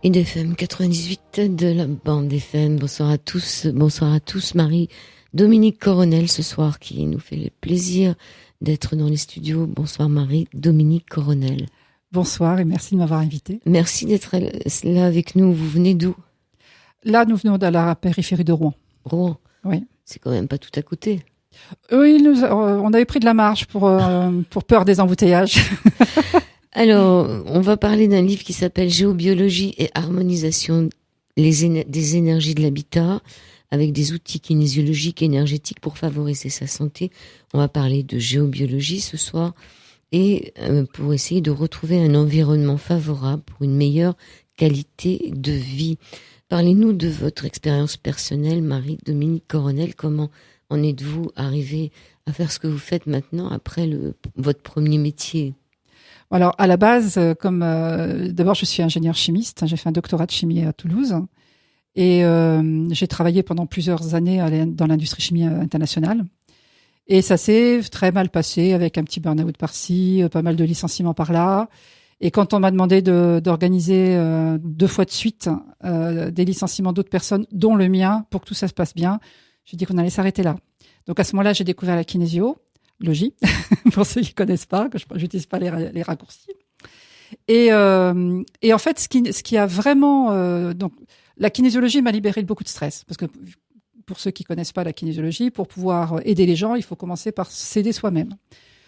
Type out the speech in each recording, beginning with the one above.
IDFM 98 de la bande FM. Bonsoir à tous. Bonsoir à tous. Marie-Dominique Coronel ce soir qui nous fait le plaisir d'être dans les studios. Bonsoir Marie-Dominique Coronel. Bonsoir et merci de m'avoir invité. Merci d'être là avec nous. Vous venez d'où ? Là, nous venons de la périphérie de Rouen. Rouen ? Oui. C'est quand même pas tout à côté. Oui, on avait pris de la marge pour peur des embouteillages. Alors, on va parler d'un livre qui s'appelle Géobiologie et harmonisation des énergies de l'habitat, avec des outils kinésiologiques et énergétiques pour favoriser sa santé. On va parler de géobiologie ce soir et pour essayer de retrouver un environnement favorable pour une meilleure qualité de vie. Parlez-nous de votre expérience personnelle, Marie-Dominique Coronel. Comment en êtes-vous arrivée à faire ce que vous faites maintenant après votre premier métier ? Alors, à la base, d'abord, je suis ingénieure chimiste. J'ai fait un doctorat de chimie à Toulouse. Et j'ai travaillé pendant plusieurs années dans l'industrie chimie internationale. Et ça s'est très mal passé avec un petit burn-out par-ci, pas mal de licenciements par-là. Et quand on m'a demandé d'organiser 2 fois de suite des licenciements d'autres personnes, dont le mien, pour que tout ça se passe bien, j'ai dit qu'on allait s'arrêter là. Donc à ce moment-là, j'ai découvert la kinésiologie, pour ceux qui connaissent pas, que je n'utilise pas les raccourcis. Et en fait, ce qui a vraiment... donc, la kinésiologie m'a libéré de beaucoup de stress. Parce que pour ceux qui connaissent pas la kinésiologie, pour pouvoir aider les gens, il faut commencer par s'aider soi-même.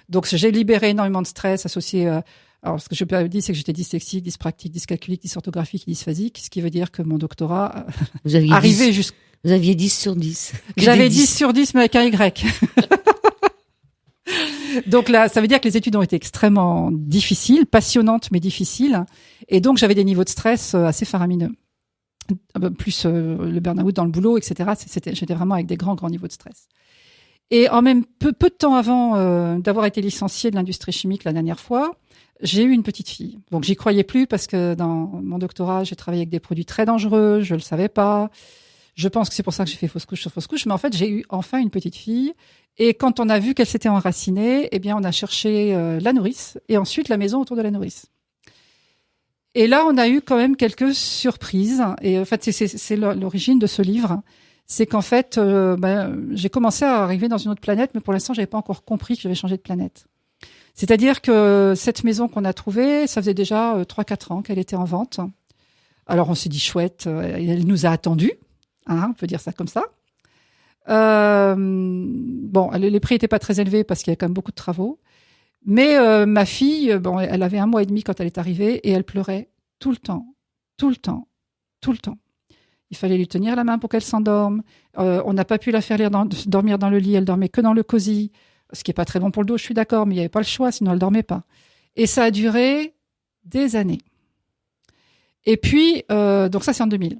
Donc j'ai libéré énormément de stress associé... alors, ce que je peux dire, c'est que j'étais dyslexique, dyspraxique, dyscalculique, dysorthographique, dysphasique, ce qui veut dire que mon doctorat arrivait jusqu'à... Vous aviez 10 sur 10. J'avais 10 sur 10, mais avec un Y. Donc là, ça veut dire que les études ont été extrêmement difficiles, passionnantes, mais difficiles. Et donc, j'avais des niveaux de stress assez faramineux. Plus le burn-out dans le boulot, etc. J'étais vraiment avec des grands niveaux de stress. Et en même peu de temps avant d'avoir été licenciée de l'industrie chimique la dernière fois, j'ai eu une petite fille. Donc, j'y croyais plus parce que dans mon doctorat, j'ai travaillé avec des produits très dangereux, je le savais pas. Je pense que c'est pour ça que j'ai fait fausse couche sur fausse couche. Mais en fait, j'ai eu enfin une petite fille. Et quand on a vu qu'elle s'était enracinée, eh bien, on a cherché la nourrice et ensuite la maison autour de la nourrice. Et là, on a eu quand même quelques surprises. Et en fait, c'est l'origine de ce livre. C'est qu'en fait, j'ai commencé à arriver dans une autre planète, mais pour l'instant, j'avais pas encore compris que j'avais changé de planète. C'est-à-dire que cette maison qu'on a trouvée, ça faisait déjà 3-4 ans qu'elle était en vente. Alors, on s'est dit chouette, elle nous a attendus. Hein, on peut dire ça comme ça. Bon, les prix étaient pas très élevés parce qu'il y a quand même beaucoup de travaux. Mais ma fille, bon, elle avait 1 mois et demi quand elle est arrivée et elle pleurait tout le temps. Il fallait lui tenir la main pour qu'elle s'endorme. On n'a pas pu la faire dormir dans le lit. Elle dormait que dans le cosy, ce qui est pas très bon pour le dos, je suis d'accord, mais il y avait pas le choix, sinon elle dormait pas. Et ça a duré des années. Et puis, donc ça c'est en 2000.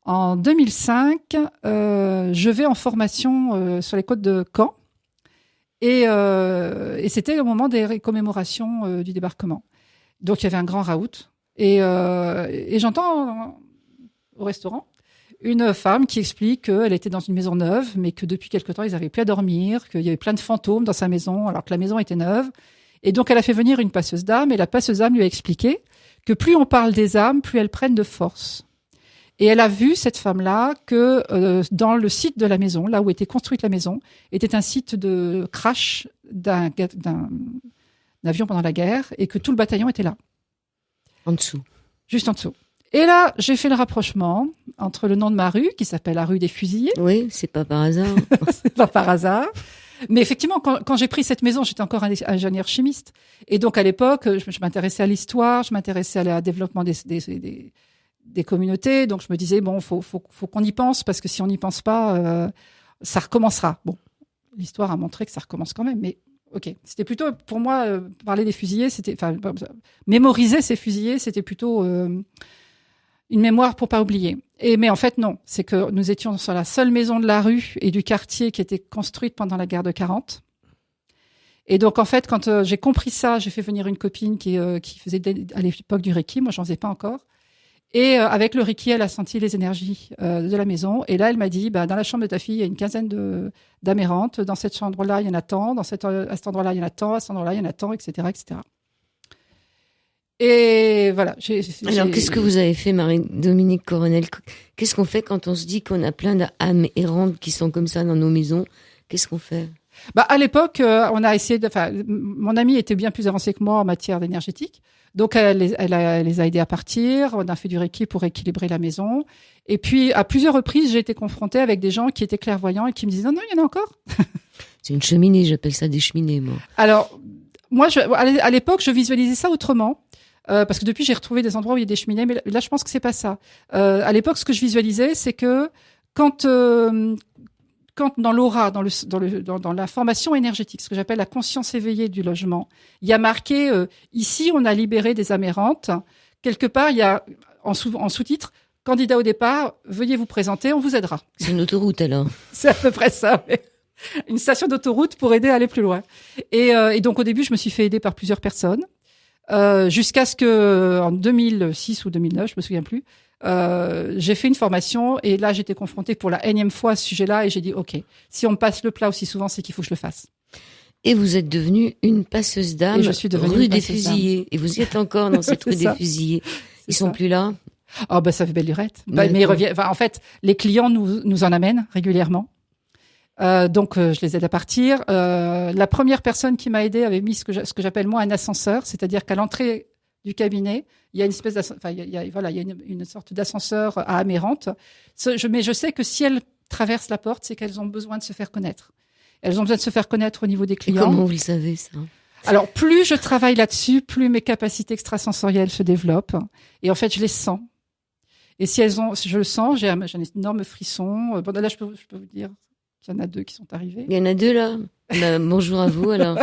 En 2005, je vais en formation sur les côtes de Caen et c'était au moment des commémorations du débarquement. Donc il y avait un grand raout et j'entends au restaurant une femme qui explique qu'elle était dans une maison neuve, mais que depuis quelque temps ils n'avaient plus à dormir, qu'il y avait plein de fantômes dans sa maison alors que la maison était neuve. Et donc elle a fait venir une passeuse d'âme et la passeuse d'âme lui a expliqué que plus on parle des âmes, plus elles prennent de force. Et elle a vu, cette femme-là, que dans le site de la maison, là où était construite la maison, était un site de crash d'un avion pendant la guerre et que tout le bataillon était là. En dessous. Juste en dessous. Et là, j'ai fait le rapprochement entre le nom de ma rue, qui s'appelle la rue des Fusillés. Oui, c'est pas par hasard. C'est pas par hasard. Mais effectivement, quand j'ai pris cette maison, j'étais encore ingénieur chimiste. Et donc, à l'époque, je m'intéressais à l'histoire, je m'intéressais à développement des communautés, donc je me disais bon, faut qu'on y pense parce que si on n'y pense pas, ça recommencera. Bon, l'histoire a montré que ça recommence quand même, mais ok. C'était plutôt pour moi parler des fusillés, mémoriser ces fusillés, c'était plutôt une mémoire pour pas oublier. Mais en fait non, c'est que nous étions sur la seule maison de la rue et du quartier qui était construite pendant la guerre de 40. Et donc en fait, quand j'ai compris ça, j'ai fait venir une copine qui faisait à l'époque du Reiki, moi j'en faisais pas encore. Et avec le Reiki, elle a senti les énergies de la maison. Et là, elle m'a dit, dans la chambre de ta fille, il y a une quinzaine d'amérantes. Dans cette chambre-là, il y en a tant. À cet endroit-là, il y en a tant. À cet endroit-là, il y en a tant, etc., etc. Et voilà. Alors, qu'est-ce que vous avez fait, Marie-Dominique Coronel? Qu'est-ce qu'on fait quand on se dit qu'on a plein d'âmes errantes qui sont comme ça dans nos maisons? Qu'est-ce qu'on fait? À l'époque, on a essayé mon amie était bien plus avancée que moi en matière d'énergétique. Donc, elle les a aidés à partir. On a fait du Reiki pour équilibrer la maison. Et puis, à plusieurs reprises, j'ai été confrontée avec des gens qui étaient clairvoyants et qui me disaient, non, il y en a encore. C'est une cheminée, j'appelle ça des cheminées, moi. Alors, moi, à l'époque, je visualisais ça autrement. Parce que depuis, j'ai retrouvé des endroits où il y a des cheminées, mais là, je pense que c'est pas ça. À l'époque, ce que je visualisais, c'est que quand dans l'aura, dans l'information énergétique, ce que j'appelle la conscience éveillée du logement, il y a marqué ici, on a libéré des âmes errantes. Quelque part, il y a en sous-titre, candidat au départ, veuillez vous présenter, on vous aidera. C'est une autoroute alors. C'est à peu près ça. Mais une station d'autoroute pour aider à aller plus loin. Et donc au début, je me suis fait aider par plusieurs personnes. Jusqu'à ce que, en 2006 ou 2009, je me souviens plus, j'ai fait une formation et là, j'étais confrontée pour la énième fois à ce sujet-là et j'ai dit, OK, si on me passe le plat aussi souvent, c'est qu'il faut que je le fasse. Et vous êtes devenue une passeuse d'âme rue des Fusillés. Et vous y êtes encore dans cette rue des Fusillés. Ils sont plus là? Oh, ça fait belle lurette. Mais ils reviennent. En fait, les clients nous en amènent régulièrement. Donc, je les aide à partir. La première personne qui m'a aidée avait mis ce que j'appelle moi un ascenseur, c'est-à-dire qu'à l'entrée du cabinet, il y a une espèce il y a une sorte d'ascenseur à âme errante. Mais je sais que si elles traversent la porte, c'est qu'elles ont besoin de se faire connaître. Elles ont besoin de se faire connaître au niveau des clients. Et comment vous le savez, ça? Alors, plus je travaille là-dessus, plus mes capacités extrasensorielles se développent. Et en fait, je les sens. Et si je le sens, j'ai un énorme frisson. Bon, là, je peux vous dire qu'il y en a 2 qui sont arrivés. Il y en a 2 là. Bonjour à vous alors.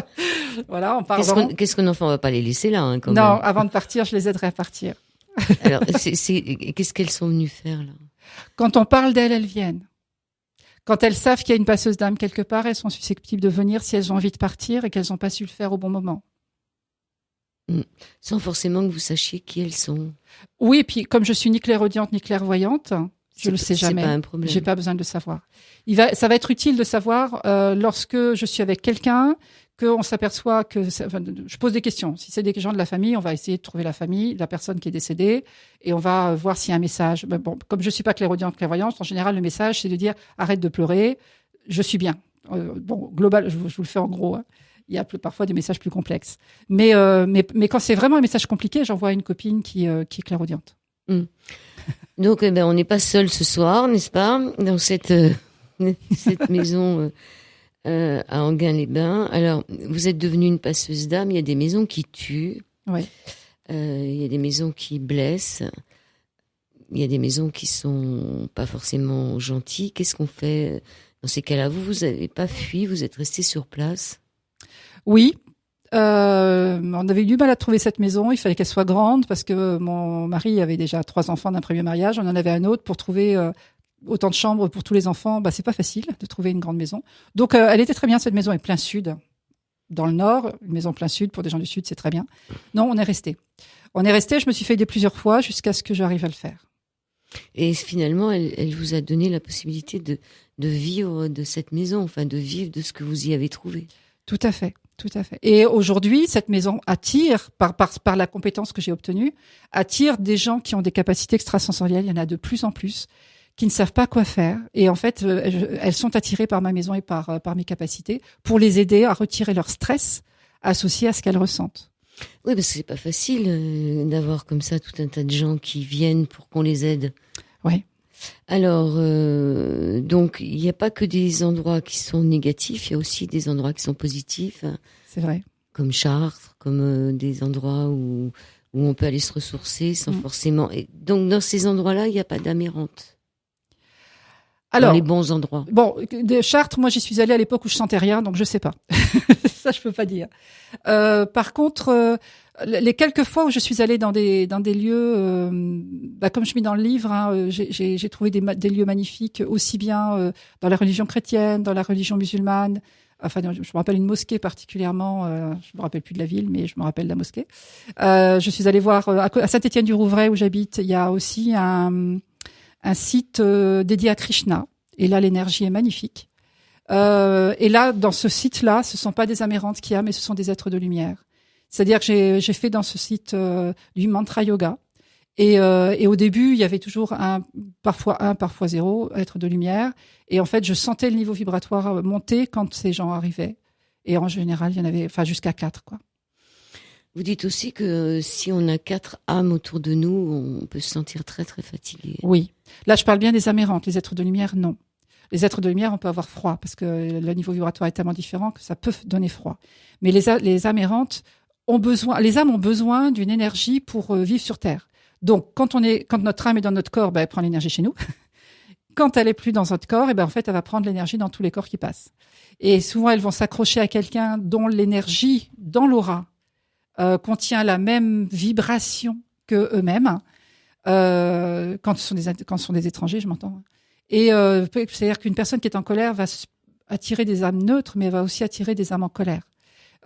Voilà, on parle. Qu'est-ce qu'on en fait? On va pas les laisser là, quand même. Non, avant de partir, je les aiderai à partir. Alors, qu'est-ce qu'elles sont venues faire là? Quand on parle d'elles, elles viennent. Quand elles savent qu'il y a une passeuse d'âme quelque part, elles sont susceptibles de venir si elles ont envie de partir et qu'elles n'ont pas su le faire au bon moment. Sans forcément que vous sachiez qui elles sont. Oui, et puis comme je suis ni clairaudiente ni clairvoyante, je le sais jamais. C'est pas un problème. J'ai pas besoin de le savoir. Ça va être utile de savoir lorsque je suis avec quelqu'un, qu'on s'aperçoit je pose des questions. Si c'est des gens de la famille, on va essayer de trouver la famille, la personne qui est décédée, et on va voir s'il y a un message. Bon, comme je suis pas clairaudiente, clairvoyante, en général, le message, c'est de dire arrête de pleurer, je suis bien. Global, je vous le fais en gros. Hein. Il y a parfois des messages plus complexes. Mais quand c'est vraiment un message compliqué, j'envoie à une copine qui est clairaudiente. Donc, on n'est pas seul ce soir, n'est-ce pas, dans cette maison à Enghien-les-Bains. Alors, vous êtes devenue une passeuse d'âme. Il y a des maisons qui tuent. Oui. Il y a des maisons qui blessent. Il y a des maisons qui sont pas forcément gentilles. Qu'est-ce qu'on fait dans ces cas-là? Vous n'avez pas fui, vous êtes resté sur place? Oui. On avait eu du mal à trouver cette maison. Il fallait qu'elle soit grande parce que mon mari avait déjà 3 enfants d'un premier mariage. On en avait un autre pour trouver autant de chambres pour tous les enfants. C'est pas facile de trouver une grande maison. Donc, elle était très bien. Cette maison est plein sud, dans le nord. Une maison plein sud pour des gens du sud, c'est très bien. Non, on est resté. Je me suis fait aider plusieurs fois jusqu'à ce que j'arrive à le faire. Et finalement, elle vous a donné la possibilité de vivre de cette maison, enfin de vivre de ce que vous y avez trouvé. Tout à fait. Tout à fait. Et aujourd'hui, cette maison attire, par la compétence que j'ai obtenue, attire des gens qui ont des capacités extrasensorielles. Il y en a de plus en plus qui ne savent pas quoi faire. Et en fait, elles sont attirées par ma maison et par mes capacités pour les aider à retirer leur stress associé à ce qu'elles ressentent. Oui, parce que c'est pas facile d'avoir comme ça tout un tas de gens qui viennent pour qu'on les aide. Oui. Alors, donc, il n'y a pas que des endroits qui sont négatifs, il y a aussi des endroits qui sont positifs. C'est vrai. Comme Chartres, comme des endroits où on peut aller se ressourcer sans forcément... Et donc, dans ces endroits-là, il n'y a pas d'âme errante. Alors, dans les bons endroits. Bon, de Chartres, moi, j'y suis allée à l'époque où je sentais rien, donc je sais pas. Ça, je peux pas dire. Par contre... les quelques fois où je suis allée dans des lieux, comme je mets dans le livre, hein, j'ai trouvé des lieux magnifiques, aussi bien dans la religion chrétienne, dans la religion musulmane. Enfin, je me rappelle une mosquée particulièrement. Je me rappelle plus de la ville, mais je me rappelle de la mosquée. Je suis allée voir à Saint-Étienne-du-Rouvray où j'habite. Il y a aussi un site dédié à Krishna. Et là, l'énergie est magnifique. Et là, dans ce site-là, ce sont pas des amérantes qu'il y a, mais ce sont des êtres de lumière. C'est-à-dire que j'ai fait dans ce site du mantra yoga. Et au début, il y avait toujours parfois 0, être de lumière. Et en fait, je sentais le niveau vibratoire monter quand ces gens arrivaient. Et en général, il y en avait, jusqu'à 4, quoi. Vous dites aussi que si on a 4 âmes autour de nous, on peut se sentir très très fatigué. Oui. Là, je parle bien des âmes errantes. Les êtres de lumière, non. Les êtres de lumière, on peut avoir froid parce que le niveau vibratoire est tellement différent que ça peut donner froid. Mais les âmes errantes les âmes ont besoin d'une énergie pour vivre sur Terre. Donc, quand notre âme est dans notre corps, elle prend l'énergie chez nous. Quand elle est plus dans notre corps, en fait, elle va prendre l'énergie dans tous les corps qui passent. Et souvent, elles vont s'accrocher à quelqu'un dont l'énergie, dans l'aura, contient la même vibration que eux-mêmes. Quand ce sont des étrangers, je m'entends. Et c'est-à-dire qu'une personne qui est en colère va attirer des âmes neutres, mais elle va aussi attirer des âmes en colère.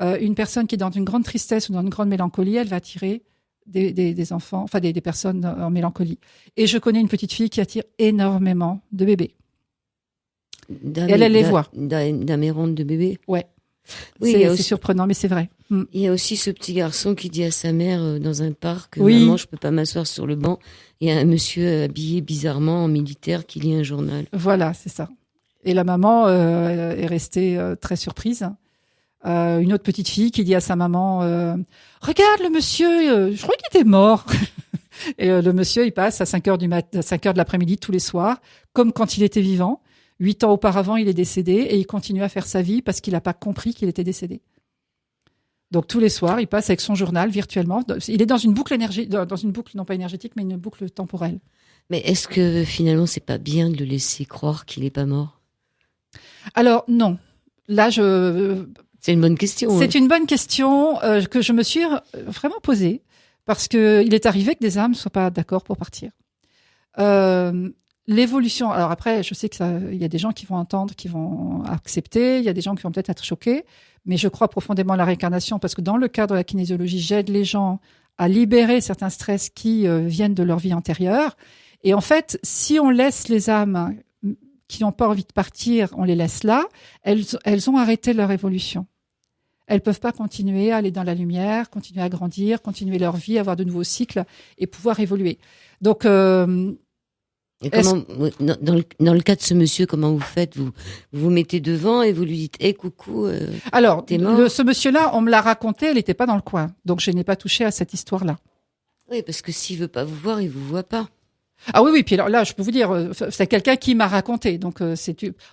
Une personne qui est dans une grande tristesse ou dans une grande mélancolie, elle va attirer des enfants, des personnes en mélancolie. Et je connais une petite fille qui attire énormément de bébés. Elle les voit. D'amérante de bébés. Ouais. Oui, c'est surprenant, mais c'est vrai. Il y a aussi ce petit garçon qui dit à sa mère dans un parc, maman, je peux pas m'asseoir sur le banc. Il y a un monsieur habillé bizarrement en militaire qui lit un journal. Voilà, c'est ça. Et la maman est restée très surprise. Une autre petite fille qui dit à sa maman, regarde le monsieur, je crois qu'il était mort. Et le monsieur, il passe à 5h de l'après-midi tous les soirs, comme quand il était vivant. 8 ans auparavant, il est décédé et il continue à faire sa vie parce qu'il n'a pas compris qu'il était décédé. Donc tous les soirs, il passe avec son journal virtuellement. Il est dans une boucle non pas énergétique, mais une boucle temporelle. Mais est-ce que finalement, c'est pas bien de le laisser croire qu'il n'est pas mort? Alors non. Là, c'est une bonne question. C'est une bonne question que je me suis vraiment posée parce que il est arrivé que des âmes soient pas d'accord pour partir. L'évolution. Alors après, je sais que il y a des gens qui vont entendre, qui vont accepter. Il y a des gens qui vont peut-être être choqués. Mais je crois profondément à la réincarnation parce que dans le cadre de la kinésiologie, j'aide les gens à libérer certains stress qui viennent de leur vie antérieure. Et en fait, si on laisse les âmes qui n'ont pas envie de partir, on les laisse là, elles ont arrêté leur évolution. Elles peuvent pas continuer à aller dans la lumière, continuer à grandir, continuer leur vie, avoir de nouveaux cycles et pouvoir évoluer. Donc, et comment, dans le cas de ce monsieur, comment vous faites? Vous vous mettez devant et vous lui dites, coucou, alors, t'es mort? Ce monsieur-là, on me l'a raconté, elle n'était pas dans le coin. Donc, je n'ai pas touché à cette histoire-là. Oui, parce que s'il veut pas vous voir, il vous voit pas. Ah oui, puis alors là, je peux vous dire, c'est quelqu'un qui m'a raconté. Donc,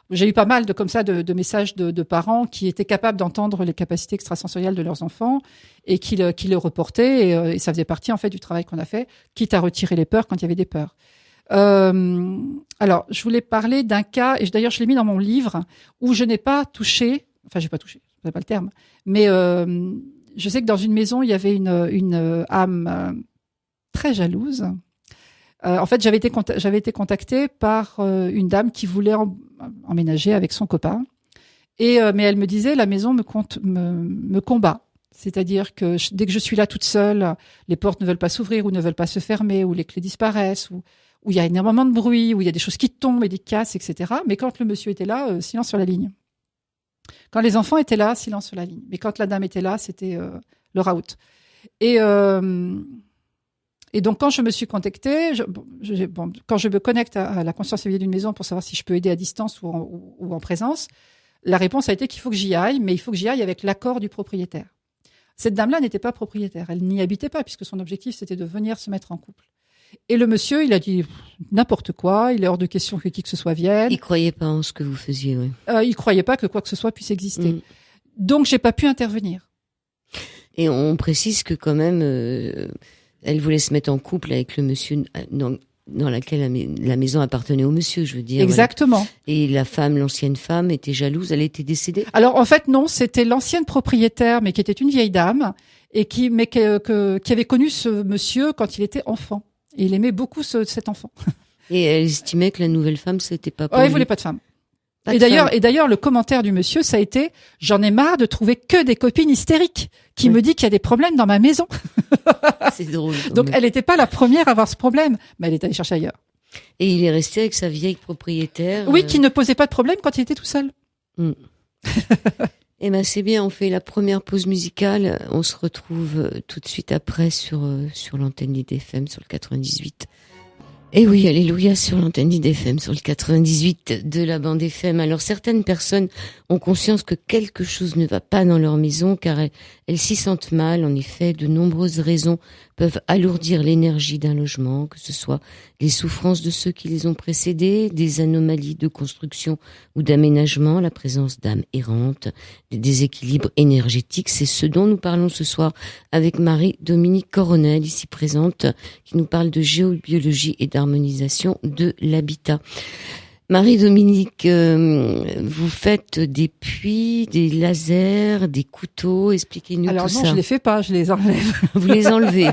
j'ai eu pas mal de messages de parents qui étaient capables d'entendre les capacités extrasensorielles de leurs enfants et qui le reportaient. Et ça faisait partie, en fait, du travail qu'on a fait, quitte à retirer les peurs quand il y avait des peurs. Alors, je voulais parler d'un cas, et d'ailleurs, je l'ai mis dans mon livre, où je n'ai pas touché, j'ai pas touché, c'est pas le terme, mais je sais que dans une maison, il y avait une âme très jalouse. En fait, j'avais été contactée par une dame qui voulait emménager avec son copain, mais elle me disait, la maison me combat. C'est-à-dire que dès que je suis là toute seule, les portes ne veulent pas s'ouvrir ou ne veulent pas se fermer, ou les clés disparaissent, ou il y a énormément de bruit, où il y a des choses qui tombent et des casses, etc. Mais quand le monsieur était là, silence sur la ligne. Quand les enfants étaient là, silence sur la ligne. Mais quand la dame était là, c'était le raout. Et donc, quand je me suis contactée, quand je me connecte à la conscience éveillée d'une maison pour savoir si je peux aider à distance ou en présence, la réponse a été qu'il faut que j'y aille, mais il faut que j'y aille avec l'accord du propriétaire. Cette dame-là n'était pas propriétaire. Elle n'y habitait pas puisque son objectif, c'était de venir se mettre en couple. Et le monsieur, il a dit n'importe quoi, il est hors de question que qui que ce soit vienne. Il croyait pas en ce que vous faisiez, oui. Il croyait pas que quoi que ce soit puisse exister. Donc, j'ai pas pu intervenir. Et on précise que quand même, elle voulait se mettre en couple avec le monsieur dans laquelle la maison appartenait au monsieur, je veux dire. Exactement. Voilà. Et la femme, l'ancienne femme, était jalouse, elle était décédée? Alors, en fait, non, c'était l'ancienne propriétaire, mais qui était une vieille dame, et qui avait connu ce monsieur quand il était enfant. Et il aimait beaucoup cet enfant. Et elle estimait que la nouvelle femme, c'était pas pour lui. Il voulait pas de femme. Et d'ailleurs, le commentaire du monsieur, ça a été, j'en ai marre de trouver que des copines hystériques qui me dit qu'il y a des problèmes dans ma maison. C'est drôle. Donc, elle n'était pas la première à avoir ce problème, mais elle est allée chercher ailleurs. Et il est resté avec sa vieille propriétaire. Oui, qui ne posait pas de problème quand il était tout seul. Eh ben c'est bien, on fait la première pause musicale. On se retrouve tout de suite après sur l'antenne d'IDFM sur le 98. Et oui, alléluia, sur l'antenne d'IDFM, sur le 98 de la bande FM. Alors, certaines personnes ont conscience que quelque chose ne va pas dans leur maison, car elles s'y sentent mal. En effet, de nombreuses raisons peuvent alourdir l'énergie d'un logement, que ce soit les souffrances de ceux qui les ont précédés, des anomalies de construction ou d'aménagement, la présence d'âmes errantes, des déséquilibres énergétiques. C'est ce dont nous parlons ce soir avec Marie-Dominique Coronel, ici présente, qui nous parle de géobiologie et d'harmonisation de l'habitat. Marie-Dominique, vous faites des puits, des lasers, des couteaux, expliquez-nous tout ça. Alors non, je les fais pas, je les enlève. Vous les enlevez,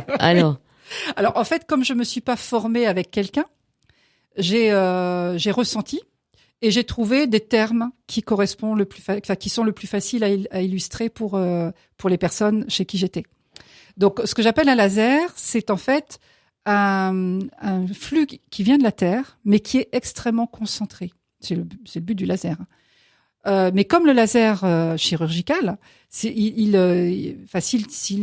alors en fait, comme je me suis pas formée avec quelqu'un, j'ai ressenti et j'ai trouvé des termes qui correspondent qui sont le plus faciles à illustrer pour les personnes chez qui j'étais. Donc, ce que j'appelle un laser, c'est en fait un flux qui vient de la Terre, mais qui est extrêmement concentré. C'est le but du laser. Mais comme le laser chirurgical, s'il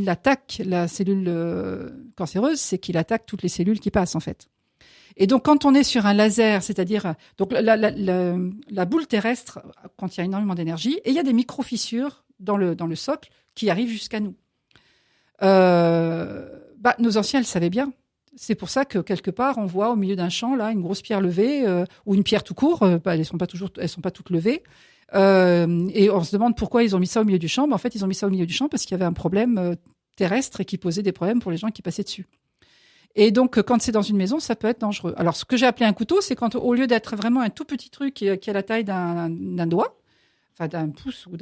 attaque la cellule cancéreuse, c'est qu'il attaque toutes les cellules qui passent en fait. Et donc quand on est sur un laser, c'est-à-dire donc la boule terrestre contient énormément d'énergie et il y a des micro-fissures dans le socle qui arrivent jusqu'à nous. Nos anciens le savaient bien. C'est pour ça que quelque part on voit au milieu d'un champ là une grosse pierre levée ou une pierre tout court. Elles sont pas toutes levées. Et on se demande pourquoi ils ont mis ça au milieu du champ. En fait, ils ont mis ça au milieu du champ parce qu'il y avait un problème terrestre et qui posait des problèmes pour les gens qui passaient dessus. Et donc, quand c'est dans une maison, ça peut être dangereux. Alors, ce que j'ai appelé un couteau, c'est quand, au lieu d'être vraiment un tout petit truc qui a la taille d'un doigt, enfin d'un pouce ou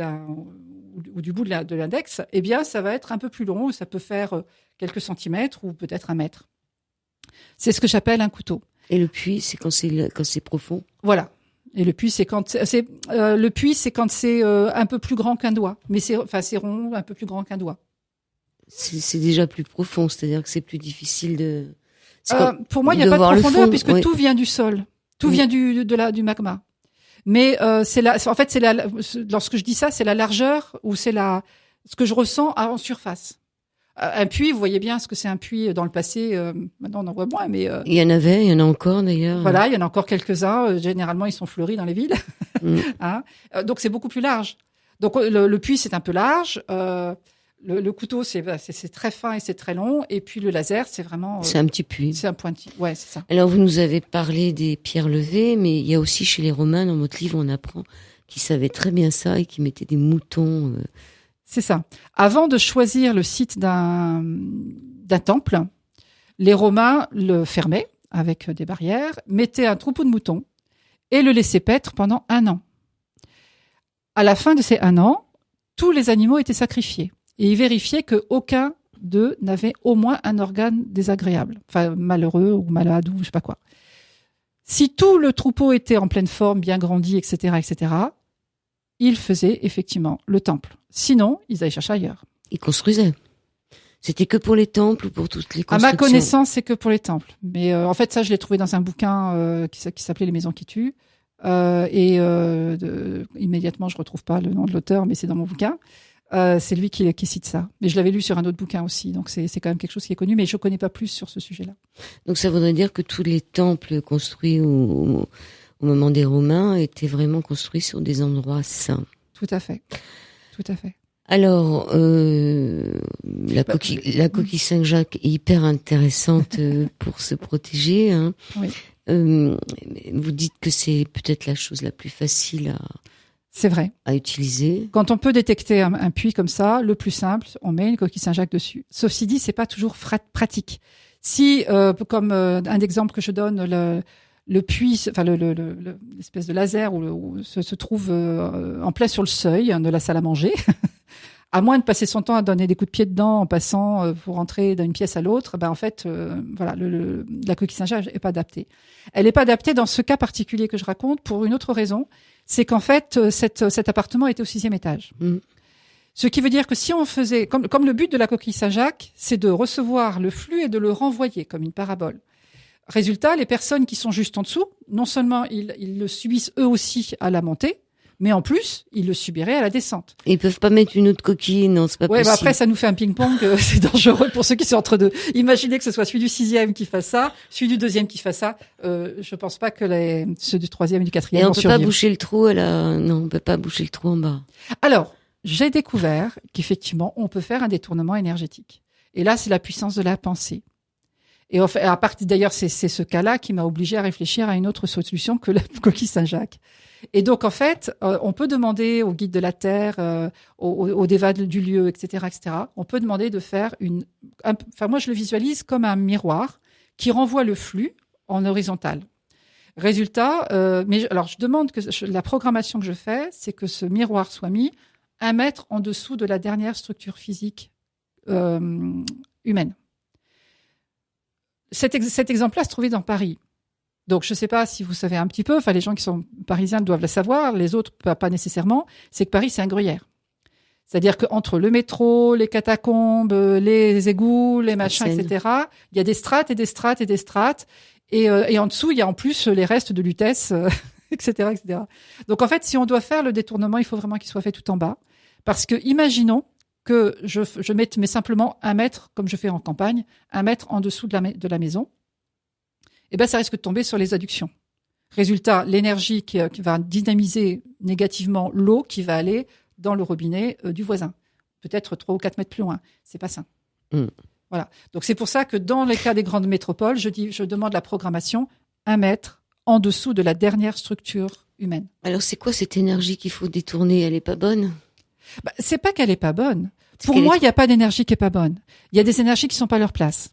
du bout de l'index, eh bien, ça va être un peu plus long. Ça peut faire quelques centimètres ou peut-être 1 mètre. C'est ce que j'appelle un couteau. Et le puits, c'est quand c'est profond. Voilà. Et le puits, c'est quand c'est un peu plus grand qu'un doigt, mais c'est rond, un peu plus grand qu'un doigt. C'est déjà plus profond, c'est-à-dire que c'est plus difficile de. Pour moi, il n'y a pas de profondeur puisque tout vient du sol, tout vient du magma. Mais lorsque je dis ça, c'est la largeur ou c'est ce que je ressens en surface. Un puits, vous voyez bien ce que c'est un puits dans le passé. Maintenant, on en voit moins, mais il y en a encore d'ailleurs. Voilà, il y en a encore quelques-uns. Généralement, ils sont fleuris dans les villes. Hein, donc, c'est beaucoup plus large. Donc, le puits, c'est un peu large. Le couteau, c'est très fin et c'est très long. Et puis, le laser, c'est vraiment. C'est un petit puits. C'est un pointillé. Ouais, c'est ça. Alors, vous nous avez parlé des pierres levées, mais il y a aussi chez les Romains, dans votre livre, on apprend qu'ils savaient très bien ça et qu'ils mettaient des moutons. C'est ça. Avant de choisir le site d'un temple, les Romains le fermaient avec des barrières, mettaient un troupeau de moutons et le laissaient paître pendant 1 an. À la fin de ces 1 an, tous les animaux étaient sacrifiés et ils vérifiaient qu'aucun d'eux n'avait au moins un organe désagréable, enfin malheureux ou malade ou je sais pas quoi. Si tout le troupeau était en pleine forme, bien grandi, etc., ils faisaient effectivement le temple. Sinon, ils allaient chercher ailleurs. Ils construisaient. C'était que pour les temples ou pour toutes les constructions? À ma connaissance, c'est que pour les temples. Mais en fait, ça, je l'ai trouvé dans un bouquin qui s'appelait Les Maisons qui tuent. Immédiatement, je retrouve pas le nom de l'auteur, mais c'est dans mon bouquin. C'est lui qui cite ça. Mais je l'avais lu sur un autre bouquin aussi, donc c'est quand même quelque chose qui est connu, mais je connais pas plus sur ce sujet-là. Donc ça voudrait dire que tous les temples construits au moment des Romains étaient vraiment construits sur des endroits saints. Tout à fait. Alors, la coquille Saint-Jacques est hyper intéressante pour se protéger. Hein. Oui. Vous dites que c'est peut-être la chose la plus facile c'est vrai. À utiliser. Quand on peut détecter un puits comme ça, le plus simple, on met une coquille Saint-Jacques dessus. Sauf si dit, c'est pas toujours pratique. Si, comme un exemple que je donne, le puits, enfin l'espèce de laser où se trouve en plein sur le seuil de la salle à manger, à moins de passer son temps à donner des coups de pied dedans en passant pour rentrer d'une pièce à l'autre, en fait, la coquille Saint-Jacques est pas adaptée. Elle est pas adaptée dans ce cas particulier que je raconte pour une autre raison, c'est qu'en fait, cet appartement était au 6e étage. Ce qui veut dire que si on faisait, comme le but de la coquille Saint-Jacques, c'est de recevoir le flux et de le renvoyer comme une parabole. Résultat, les personnes qui sont juste en dessous, non seulement ils le subissent eux aussi à la montée, Mais en plus, ils le subiraient à la descente. Et ils peuvent pas mettre une autre coquille, non, c'est pas possible. Après, ça nous fait un ping-pong, c'est dangereux pour ceux qui sont entre deux. Imaginez que ce soit celui du 6e qui fasse ça, celui du 2e qui fasse ça. Je pense pas que ceux du 3e et du 4e Et on vont peut survivre. pas boucher le trou non, on peut pas boucher le trou en bas. Alors, j'ai découvert qu'effectivement, on peut faire un détournement énergétique. Et là, c'est la puissance de la pensée. Et à partir, d'ailleurs, c'est ce cas-là qui m'a obligé à réfléchir à une autre solution que la coquille Saint-Jacques. Et donc, en fait, on peut demander au guide de la Terre, au déva du lieu, etc., etc. On peut demander de faire moi, je le visualise comme un miroir qui renvoie le flux en horizontal. Résultat, alors je demande que la programmation que je fais, c'est que ce miroir soit mis 1 mètre en dessous de la dernière structure physique humaine. Cet exemple-là se trouvait dans Paris. Donc, je ne sais pas si vous savez un petit peu, les gens qui sont parisiens doivent le savoir, les autres pas nécessairement, c'est que Paris, c'est un gruyère. C'est-à-dire qu'entre le métro, les catacombes, les égouts, les machins, etc., il y a des strates et des strates et des strates. Et en dessous, il y a en plus les restes de Lutèce, etc., etc. Donc, en fait, si on doit faire le détournement, il faut vraiment qu'il soit fait tout en bas. Parce que, imaginons que je mette simplement 1 mètre, comme je fais en campagne, 1 mètre en dessous de la maison. Eh ben, ça risque de tomber sur les adductions. Résultat, l'énergie qui va dynamiser négativement l'eau qui va aller dans le robinet du voisin. Peut-être 3 ou 4 mètres plus loin. C'est pas sain. Voilà. Donc, c'est pour ça que dans les cas des grandes métropoles, je demande la programmation 1 mètre en dessous de la dernière structure humaine. Alors, c'est quoi cette énergie qu'il faut détourner? Elle est pas bonne? C'est pas qu'elle est pas bonne. Pour moi, il n'y a pas d'énergie qui est pas bonne. Il y a des énergies qui sont pas à leur place.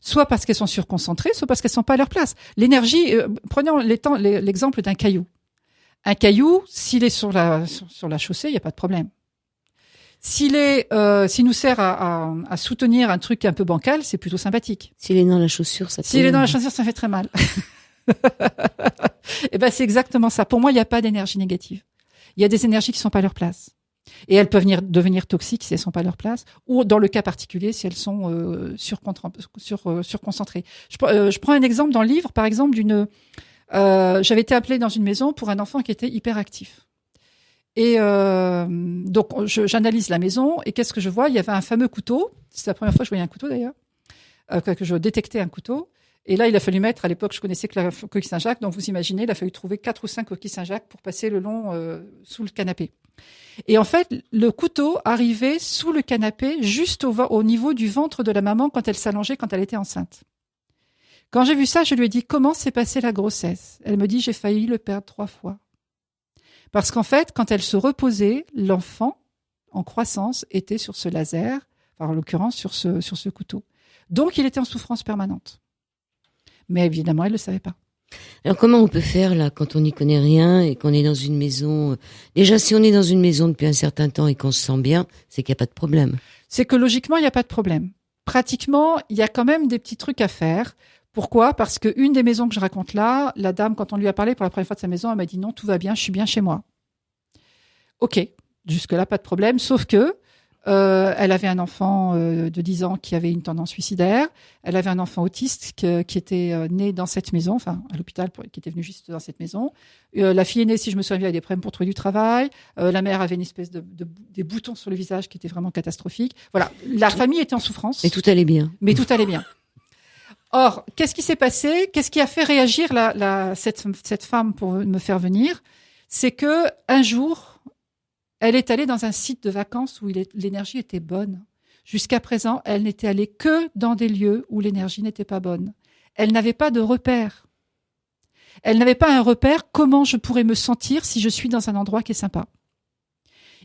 Soit parce qu'elles sont surconcentrées, soit parce qu'elles sont pas à leur place. L'énergie, prenons l'exemple d'un caillou. Un caillou, s'il est sur la chaussée, il n'y a pas de problème. S'il nous sert à soutenir un truc un peu bancal, c'est plutôt sympathique. S'il est dans la chaussure, ça fait très mal. Et ben, c'est exactement ça. Pour moi, il n'y a pas d'énergie négative. Il y a des énergies qui sont pas à leur place. Et elles peuvent devenir toxiques si elles sont pas à leur place, ou dans le cas particulier, si elles sont surconcentrées. Je prends un exemple dans le livre, par exemple, j'avais été appelée dans une maison pour un enfant qui était hyperactif. Et donc, j'analyse la maison, et qu'est-ce que je vois? Il y avait un fameux couteau. C'est la première fois que je voyais un couteau, d'ailleurs, que je détectais un couteau. Et là, il a fallu mettre, à l'époque, je connaissais que la coquille Saint-Jacques, donc vous imaginez, il a fallu trouver 4 ou 5 coquilles Saint-Jacques pour passer le long sous le canapé. Et en fait, le couteau arrivait sous le canapé, juste au niveau du ventre de la maman quand elle s'allongeait, quand elle était enceinte. Quand j'ai vu ça, je lui ai dit, comment s'est passée la grossesse? Elle me dit, j'ai failli le perdre 3 fois. Parce qu'en fait, quand elle se reposait, l'enfant, en croissance, était sur ce laser, enfin, en l'occurrence, sur ce couteau. Donc, il était en souffrance permanente. Mais évidemment, elle ne le savait pas. Alors, comment on peut faire, là, quand on n'y connaît rien et qu'on est dans une maison? Déjà, si on est dans une maison depuis un certain temps et qu'on se sent bien, c'est qu'il n'y a pas de problème. C'est que logiquement, il n'y a pas de problème. Pratiquement, il y a quand même des petits trucs à faire. Pourquoi? Parce que une des maisons que je raconte là, la dame, quand on lui a parlé pour la première fois de sa maison, elle m'a dit non, tout va bien, je suis bien chez moi. Ok, jusque-là, pas de problème, sauf que elle avait un enfant de 10 ans qui avait une tendance suicidaire. Elle avait un enfant autiste qui était né dans cette maison, enfin à l'hôpital, qui était venu juste dans cette maison. La fille aînée, si je me souviens bien, avait des problèmes pour trouver du travail. La mère avait une espèce des boutons sur le visage qui étaient vraiment catastrophiques. Voilà, la famille était en souffrance. Mais tout allait bien. Mais tout allait bien. Or, qu'est-ce qui s'est passé? Qu'est-ce qui a fait réagir cette femme pour me faire venir? C'est que un jour, elle est allée dans un site de vacances où l'énergie était bonne. Jusqu'à présent, elle n'était allée que dans des lieux où l'énergie n'était pas bonne. Elle n'avait pas de repère. Elle n'avait pas un repère comment je pourrais me sentir si je suis dans un endroit qui est sympa.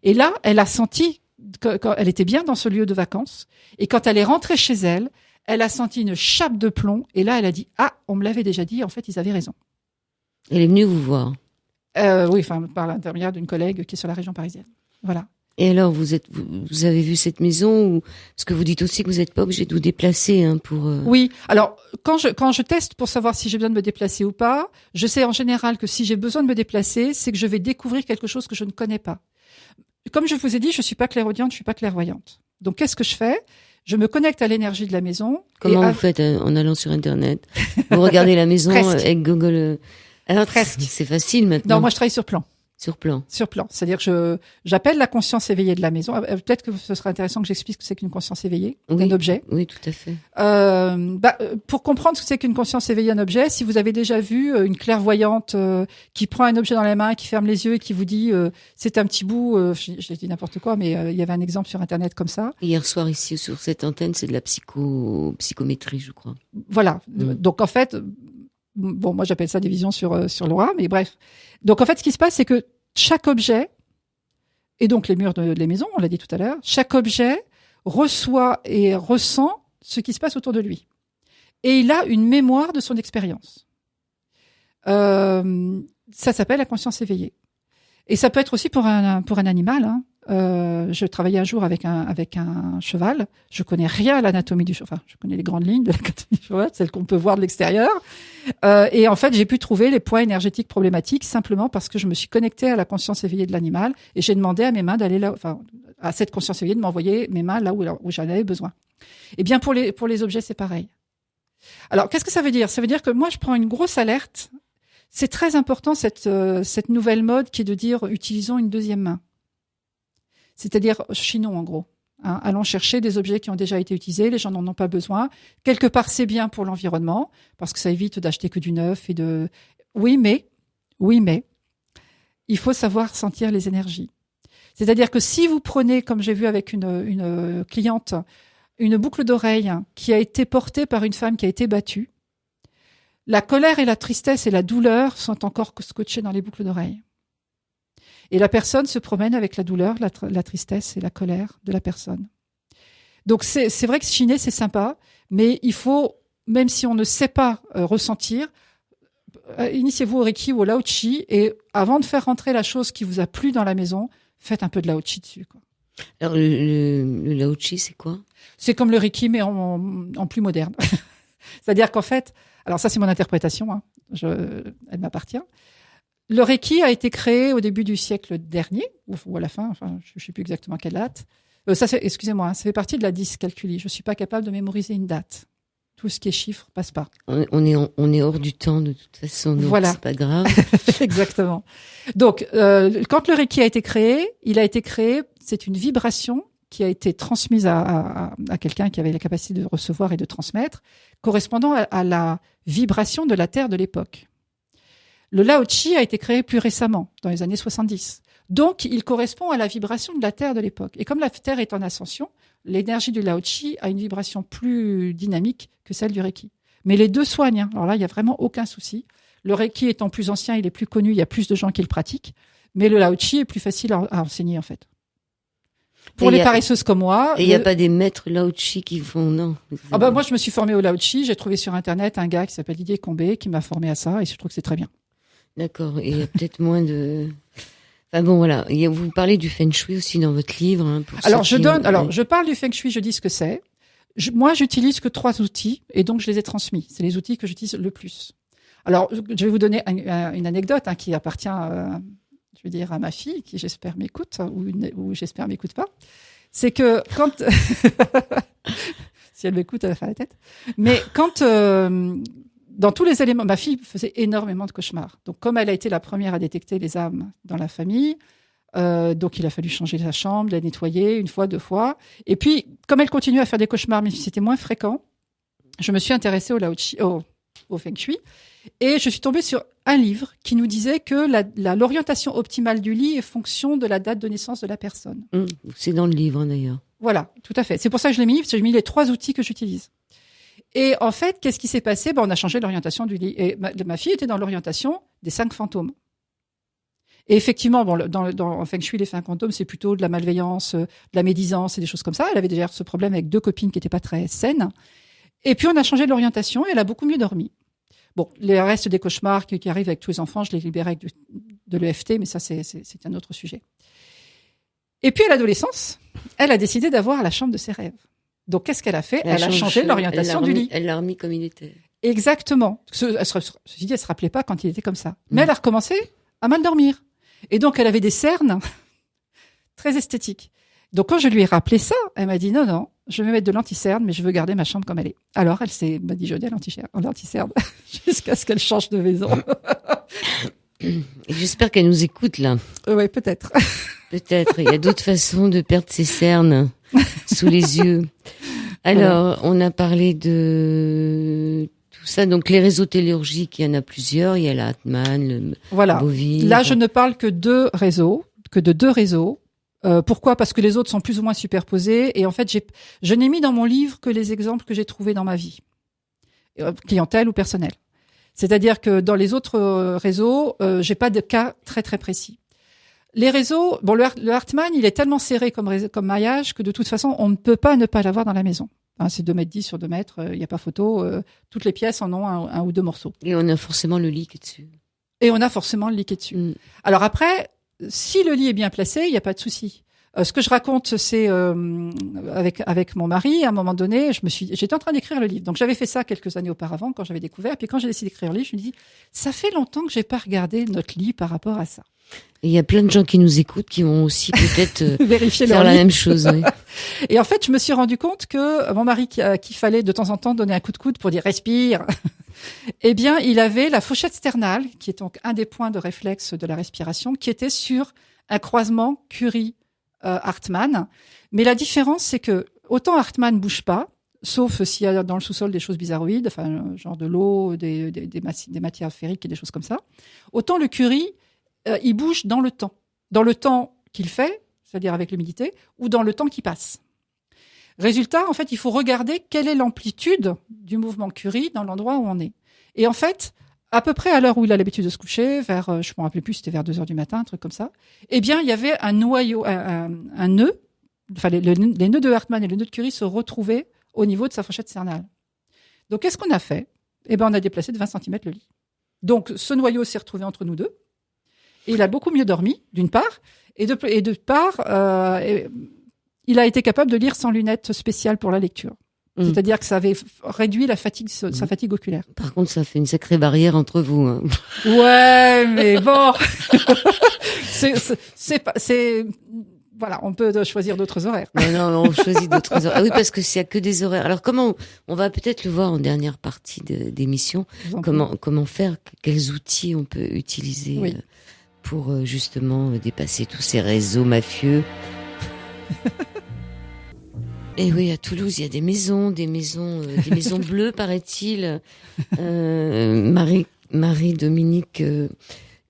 Et là, elle a senti qu'elle était bien dans ce lieu de vacances. Et quand elle est rentrée chez elle, elle a senti une chape de plomb. Et là, elle a dit « Ah, on me l'avait déjà dit, en fait, ils avaient raison. » Elle est venue vous voir. Oui, enfin, par l'intermédiaire d'une collègue qui est sur la région parisienne. Voilà. Et alors, vous avez vu cette maison ou parce que vous dites aussi que vous n'êtes pas obligé de vous déplacer pour. Oui. Alors, quand je teste pour savoir si j'ai besoin de me déplacer ou pas, je sais en général que si j'ai besoin de me déplacer, c'est que je vais découvrir quelque chose que je ne connais pas. Comme je vous ai dit, je suis pas clairaudiente, je suis pas clairvoyante. Donc, qu'est-ce que je fais? Je me connecte à l'énergie de la maison. Comment vous faites en allant sur Internet? Vous regardez la maison avec Google. Alors, presque. C'est facile maintenant. Non, moi je travaille sur plan. Sur plan. Sur plan. C'est-à-dire que j'appelle la conscience éveillée de la maison. Peut-être que ce serait intéressant que j'explique ce que c'est qu'une conscience éveillée d'un objet. Oui, tout à fait. Pour comprendre ce que c'est qu'une conscience éveillée d'un objet, si vous avez déjà vu une clairvoyante qui prend un objet dans la main, qui ferme les yeux et qui vous dit c'est un petit bout, j'ai dit n'importe quoi, mais il y avait un exemple sur Internet comme ça. Hier soir ici sur cette antenne, c'est de la psychométrie, je crois. Voilà. Donc en fait, bon, moi j'appelle ça des visions sur l'aura, mais bref. Donc en fait, ce qui se passe, c'est que chaque objet, et donc les murs des maisons, on l'a dit tout à l'heure, chaque objet reçoit et ressent ce qui se passe autour de lui. Et il a une mémoire de son expérience. Ça s'appelle la conscience éveillée. Et ça peut être aussi pour un animal. Hein. Je travaillais un jour avec un cheval. Je connais rien à l'anatomie du cheval. Enfin, je connais les grandes lignes de l'anatomie du cheval, celles qu'on peut voir de l'extérieur. Et en fait, j'ai pu trouver les points énergétiques problématiques simplement parce que je me suis connectée à la conscience éveillée de l'animal et j'ai demandé à mes mains d'aller là, enfin, à cette conscience éveillée de m'envoyer mes mains là où j'en avais besoin. Eh bien, pour les objets, c'est pareil. Alors, qu'est-ce que ça veut dire? Ça veut dire que moi, je prends une grosse alerte. C'est très important cette nouvelle mode qui est de dire utilisons une deuxième main. C'est-à-dire chinons en gros. Hein, allons chercher des objets qui ont déjà été utilisés, les gens n'en ont pas besoin. Quelque part, c'est bien pour l'environnement parce que ça évite d'acheter que du neuf Oui, mais il faut savoir sentir les énergies. C'est-à-dire que si vous prenez, comme j'ai vu avec une cliente, une boucle d'oreille qui a été portée par une femme qui a été battue, la colère et la tristesse et la douleur sont encore scotchées dans les boucles d'oreilles. Et la personne se promène avec la douleur, la tristesse et la colère de la personne. Donc c'est vrai que chiner, c'est sympa, mais il faut, même si on ne sait pas ressentir, initiez-vous au Reiki ou au Lao Chi et avant de faire rentrer la chose qui vous a plu dans la maison, faites un peu de Lao Chi dessus, quoi. Alors le Lao Chi, c'est quoi? C'est comme le Reiki, mais en plus moderne. C'est-à-dire qu'en fait, alors ça c'est mon interprétation, hein, elle m'appartient. Le Reiki a été créé au début du siècle dernier, ou à la fin, enfin, je ne sais plus exactement quelle date. Excusez-moi, ça fait partie de la dyscalculie. Je ne suis pas capable de mémoriser une date. Tout ce qui est chiffre passe pas. On est hors du temps de toute façon, donc voilà. C'est pas grave. Exactement. Donc, quand le Reiki a été créé, c'est une vibration qui a été transmise à quelqu'un qui avait la capacité de recevoir et de transmettre, correspondant à la vibration de la Terre de l'époque. Le Lao Chi a été créé plus récemment, dans les années 70. Donc, il correspond à la vibration de la Terre de l'époque. Et comme la Terre est en ascension, l'énergie du Lao Chi a une vibration plus dynamique que celle du Reiki. Mais les deux soignent. Hein. Alors là, il n'y a vraiment aucun souci. Le Reiki étant plus ancien, il est plus connu, il y a plus de gens qui le pratiquent. Mais le Lao Chi est plus facile à enseigner, en fait. Pour les paresseuses comme moi. Et il n'y a pas des maîtres Lao Chi qui font, non? Moi, je me suis formée au Lao Chi. J'ai trouvé sur Internet un gars qui s'appelle Didier Combé qui m'a formée à ça et je trouve que c'est très bien. D'accord. Et il y a peut-être moins de... Enfin bon, voilà. Vous parlez du Feng Shui aussi dans votre livre. Hein, je parle du Feng Shui, je dis ce que c'est. Moi, j'utilise que 3 outils et donc je les ai transmis. C'est les outils que j'utilise le plus. Alors, je vais vous donner une anecdote qui appartient, je vais dire, à ma fille, qui j'espère m'écoute ou j'espère m'écoute pas. C'est que quand... si elle m'écoute, elle va faire la tête. Mais quand... dans tous les éléments, ma fille faisait énormément de cauchemars. Donc, comme elle a été la première à détecter les âmes dans la famille, donc il a fallu changer sa chambre, la nettoyer 1 fois, 2 fois. Et puis, comme elle continue à faire des cauchemars, mais c'était moins fréquent, je me suis intéressée au Feng Shui. Et je suis tombée sur un livre qui nous disait que l'orientation optimale du lit est fonction de la date de naissance de la personne. C'est dans le livre, d'ailleurs. Voilà, tout à fait. C'est pour ça que je l'ai mis, parce que j'ai mis les 3 outils que j'utilise. Et en fait, qu'est-ce qui s'est passé? On a changé l'orientation du lit. Et ma fille était dans l'orientation des 5 fantômes. Et effectivement, dans Feng Shui, les 5 fantômes, c'est plutôt de la malveillance, de la médisance et des choses comme ça. Elle avait déjà ce problème avec 2 copines qui n'étaient pas très saines. Et puis, on a changé l'orientation et elle a beaucoup mieux dormi. Bon, les restes des cauchemars qui arrivent avec tous les enfants, je les libérais avec de l'EFT, mais ça, c'est un autre sujet. Et puis, à l'adolescence, elle a décidé d'avoir la chambre de ses rêves. Donc, qu'est-ce qu'elle a fait? Elle a changé l'orientation du lit. Elle l'a remis comme il était. Exactement. Elle se rappelait pas quand il était comme ça. Mais elle a recommencé à mal dormir. Et donc, elle avait des cernes très esthétiques. Donc, quand je lui ai rappelé ça, elle m'a dit non, je vais mettre de l'anti-cerne, mais je veux garder ma chambre comme elle est. Alors, elle s'est badigeonnée à l'anti-cerne jusqu'à ce qu'elle change de maison. Et j'espère qu'elle nous écoute là. Oui, peut-être. Peut-être. Il y a d'autres façons de perdre ses cernes sous les yeux. Alors, on a parlé de tout ça. Donc, les réseaux tellurgiques, il y en a plusieurs. Il y a la Hartmann, le Bovie. Là, je ne parle que de deux réseaux. Pourquoi ? Parce que les autres sont plus ou moins superposés. Et en fait, je n'ai mis dans mon livre que les exemples que j'ai trouvés dans ma vie, clientèle ou personnelle. C'est-à-dire que dans les autres réseaux, j'ai pas de cas très très précis. Les réseaux, bon, le Hartmann, il est tellement serré comme maillage que de toute façon, on ne peut pas ne pas l'avoir dans la maison. Hein, c'est 2,10 m sur 2 mètres, il n'y a pas photo. Toutes les pièces en ont un ou deux morceaux. Et on a forcément le lit qui est dessus. Et on a forcément le lit qui est dessus. Alors après, si le lit est bien placé, il n'y a pas de souci. Ce que je raconte, c'est avec mon mari, à un moment donné, j'étais en train d'écrire le livre. Donc j'avais fait ça quelques années auparavant quand j'avais découvert. Puis quand j'ai décidé d'écrire le livre, je me dis, ça fait longtemps que j'ai pas regardé notre lit par rapport à ça. Et il y a plein de gens qui nous écoutent qui vont aussi peut-être vérifier faire la même chose. Oui. Et en fait, je me suis rendu compte que mon mari, qu'il fallait de temps en temps donner un coup de coude pour dire respire, eh bien, il avait la fourchette sternale, qui est donc un des points de réflexe de la respiration, qui était sur un croisement Curie-Hartmann. Mais la différence, c'est que autant Hartmann bouge pas, sauf s'il y a dans le sous-sol des choses bizarroïdes, enfin, genre de l'eau, des matières ferriques et des choses comme ça. Autant le Curie, il bouge dans le temps qu'il fait, c'est-à-dire avec l'humidité, ou dans le temps qui passe. Résultat, en fait, il faut regarder quelle est l'amplitude du mouvement Curie dans l'endroit où on est. Et en fait, à peu près à l'heure où il a l'habitude de se coucher, vers, je me rappelle plus, c'était vers 2h du matin, un truc comme ça, eh bien, il y avait un noyau, un nœud, enfin, les nœuds de Hartmann et le nœud de Curie se retrouvaient au niveau de sa fourchette sternale. Donc, qu'est-ce qu'on a fait? Eh ben, on a déplacé de 20 cm le lit. Donc, ce noyau s'est retrouvé entre nous deux. Et il a beaucoup mieux dormi, d'une part, et de part, il a été capable de lire sans lunettes spéciales pour la lecture. C'est-à-dire que ça avait réduit sa fatigue oculaire. Par contre, ça fait une sacrée barrière entre vous. Hein. Ouais, mais bon, voilà, on peut choisir d'autres horaires. Non, on choisit d'autres horaires. Ah oui, parce que s'il y a que des horaires. Alors comment on va peut-être le voir en dernière partie d'émission. Comment faire, quels outils on peut utiliser pour justement dépasser tous ces réseaux mafieux. Et oui, à Toulouse, il y a des maisons bleues, paraît-il. Marie-Dominique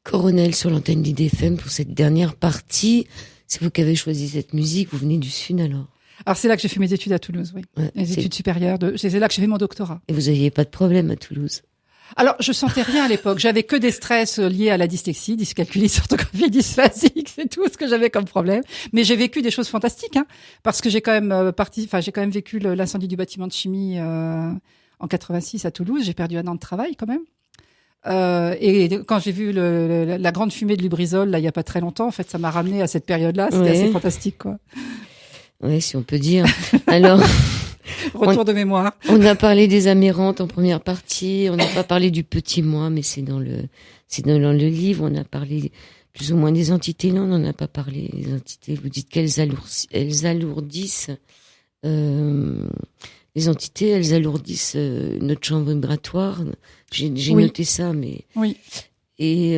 Coronel sur l'antenne d'IDFM pour cette dernière partie. C'est vous qui avez choisi cette musique. Vous venez du Sud alors? Alors c'est là que j'ai fait mes études à Toulouse, oui. Ouais, les études supérieures. C'est là que j'ai fait mon doctorat. Et vous n'aviez pas de problème à Toulouse? Alors, je sentais rien à l'époque. J'avais que des stress liés à la dyslexie, dyscalculie, orthographie dysphasique, c'est tout ce que j'avais comme problème. Mais j'ai vécu des choses fantastiques, hein, parce que j'ai quand même vécu l'incendie du bâtiment de chimie en 86 à Toulouse. J'ai perdu 1 an de travail quand même. Et quand j'ai vu la grande fumée de Lubrizol, là, il y a pas très longtemps, en fait, ça m'a ramené à cette période-là. C'était assez fantastique, quoi. Oui, si on peut dire. Alors. Retour de mémoire. On a parlé des amérantes en première partie. On n'a pas parlé du petit moi, mais c'est dans le livre. On a parlé plus ou moins des entités. Non, on n'en a pas parlé. Les entités, vous dites qu'elles alourdissent, les entités, elles alourdissent notre champ vibratoire. J'ai noté ça, mais. Oui. Et